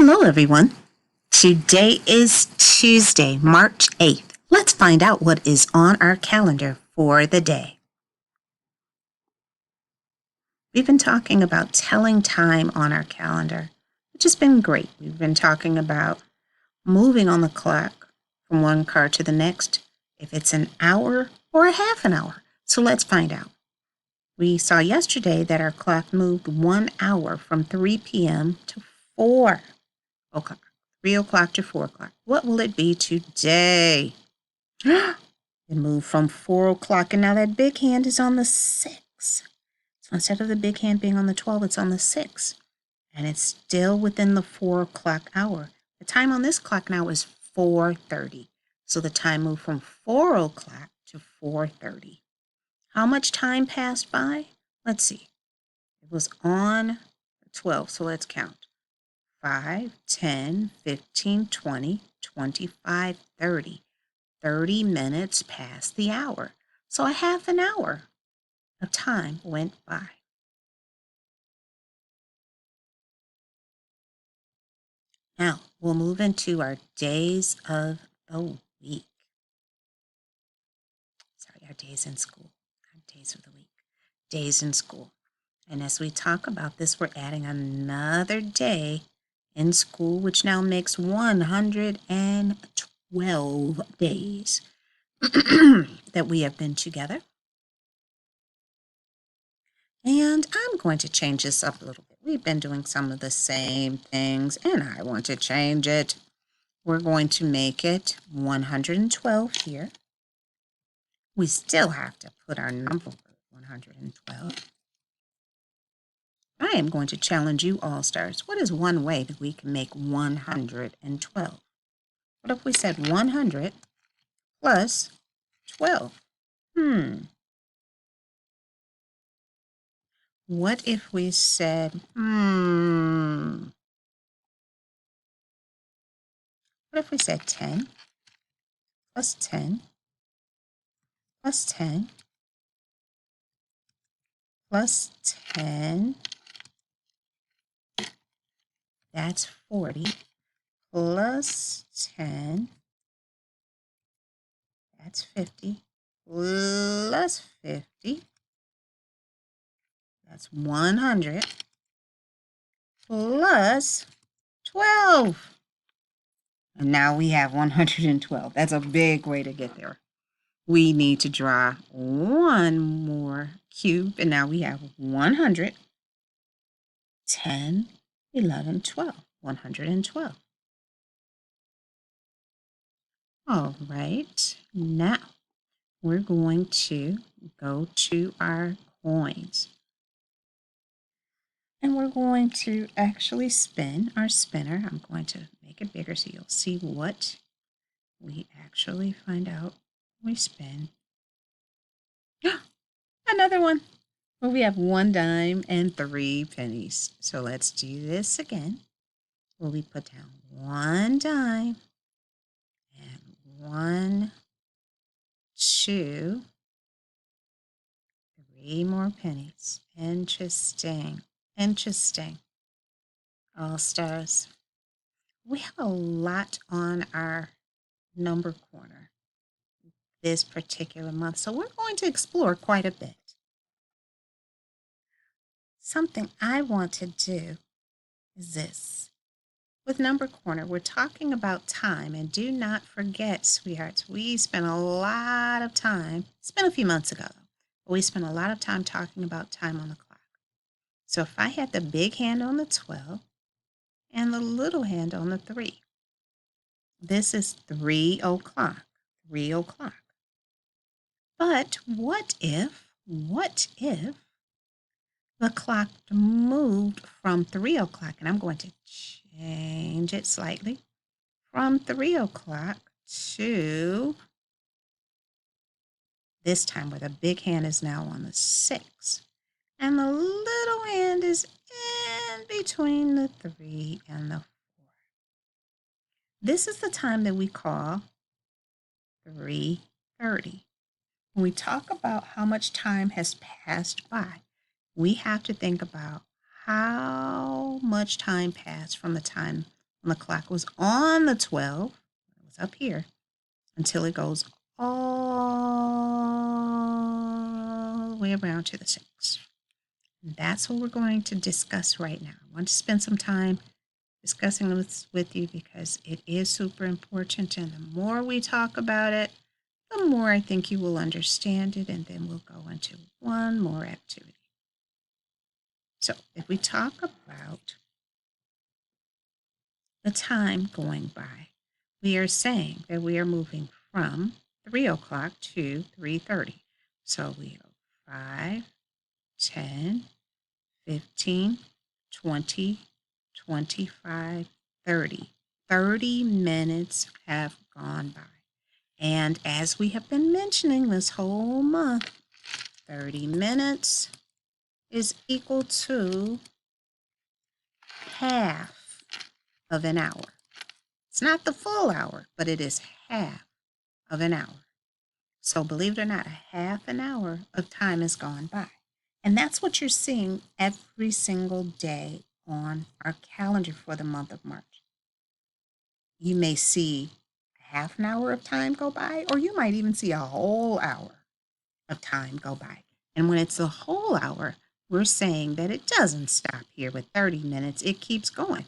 Hello, everyone. Today is Tuesday, March 8th. Let's find out what is on our calendar for the day. We've been talking about telling time on our calendar, which has been great. We've been talking about moving on the clock from one car to the next, if it's an hour or a half an hour. So let's find out. We saw yesterday that our clock moved 1 hour from 3 p.m. to 4 o'clock. 3 o'clock to 4 o'clock. What will it be today? It moved from 4 o'clock, and now that big hand is on the 6. So instead of the big hand being on the 12, it's on the 6. And it's still within the 4 o'clock hour. The time on this clock now is 4:30. So the time moved from 4 o'clock to 4:30. How much time passed by? Let's see. It was on 12, so let's count. 5, 10, 15, 20, 25, 30. 30 minutes past the hour. So a half an hour of time went by. Now we'll move into our days of the week. Our days in school. Our days of the week. Days in school. And as we talk about this, we're adding another day in school, which now makes 112 days that we have been together. And I'm going to change this up a little bit. We've been doing some of the same things, and I want to change it. We're going to make it 112 here. We still have to put our number 112. I am going to challenge you, All-Stars. What is one way that we can make 112? What if we said 100 plus 12? What if we said, what if we said 10 plus 10 plus 10 plus 10, that's 40, plus 10, that's 50, plus 50, that's 100, plus 12. And now we have 112. That's a big way to get there. We need to draw one more cube, and now we have 100, 10, 11, 12, 112. All right, now we're going to go to our coins. And we're going to actually spin our spinner. I'm going to make it bigger so you'll see what we actually find out we spin. Another one. Well, we have 1 dime and 3 pennies. So let's do this again. Well, we put down 1 dime and 1, 2, 3 more pennies. Interesting. All-Stars. We have a lot on our number corner this particular month, so we're going to explore quite a bit. Something I want to do is this. With Number Corner, we're talking about time, and do not forget, sweethearts, we spent a lot of time, it's been a few months ago, but we spent a lot of time talking about time on the clock. So if I had the big hand on the 12 and the little hand on the 3, this is 3 o'clock, 3 o'clock. But what if the clock moved from 3 o'clock, and I'm going to change it slightly, from 3 o'clock to this time where the big hand is now on the 6, and the little hand is in between the 3 and the 4. This is the time that we call 3:30. When we talk about how much time has passed by, we have to think about how much time passed from the time when the clock was on the 12, it was up here, until it goes all the way around to the 6. And that's what we're going to discuss right now. I want to spend some time discussing this with you because it is super important. And the more we talk about it, the more I think you will understand it. And then we'll go into one more activity. So if we talk about the time going by, we are saying that we are moving from 3 o'clock to 3:30. So we go 5, 10, 15, 20, 25, 30. 30 minutes have gone by. And as we have been mentioning this whole month, 30 minutes is equal to half of an hour. It's not the full hour, but it is half of an hour. So believe it or not, a half an hour of time has gone by. And that's what you're seeing every single day on our calendar for the month of March. You may see a half an hour of time go by, or you might even see a whole hour of time go by. And when it's a whole hour, we're saying that it doesn't stop here with 30 minutes. It keeps going.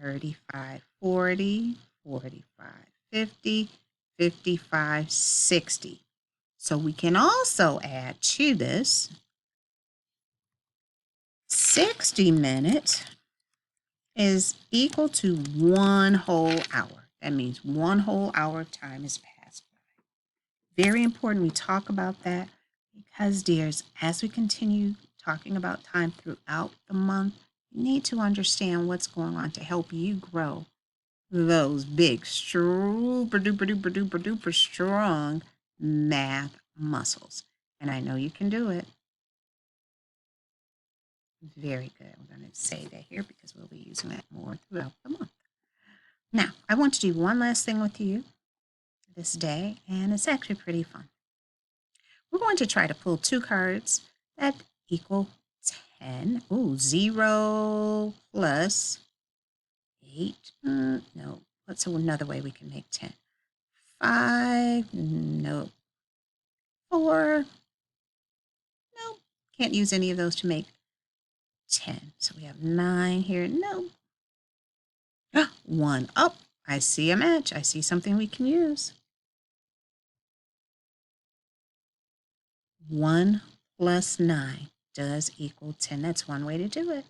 35, 40, 45, 50, 55, 60. So we can also add to this 60 minutes is equal to 1 whole hour. That means 1 whole hour of time is passed by. Very important we talk about that because, dears, as we continue talking about time throughout the month, you need to understand what's going on to help you grow those big, super duper duper duper duper strong math muscles. And I know you can do it. Very good. We're going to say that here because we'll be using that more throughout the month. Now, I want to do one last thing with you this day, and it's actually pretty fun. We're going to try to pull 2 cards that equal 10. Ooh, 0 plus 8. No, what's another way we can make 10? 5. No. 4. No, can't use any of those to make 10. So we have 9 here. No. 1 up. I see a match. I see something we can use. 1 plus 9 does equal 10. That's one way to do it.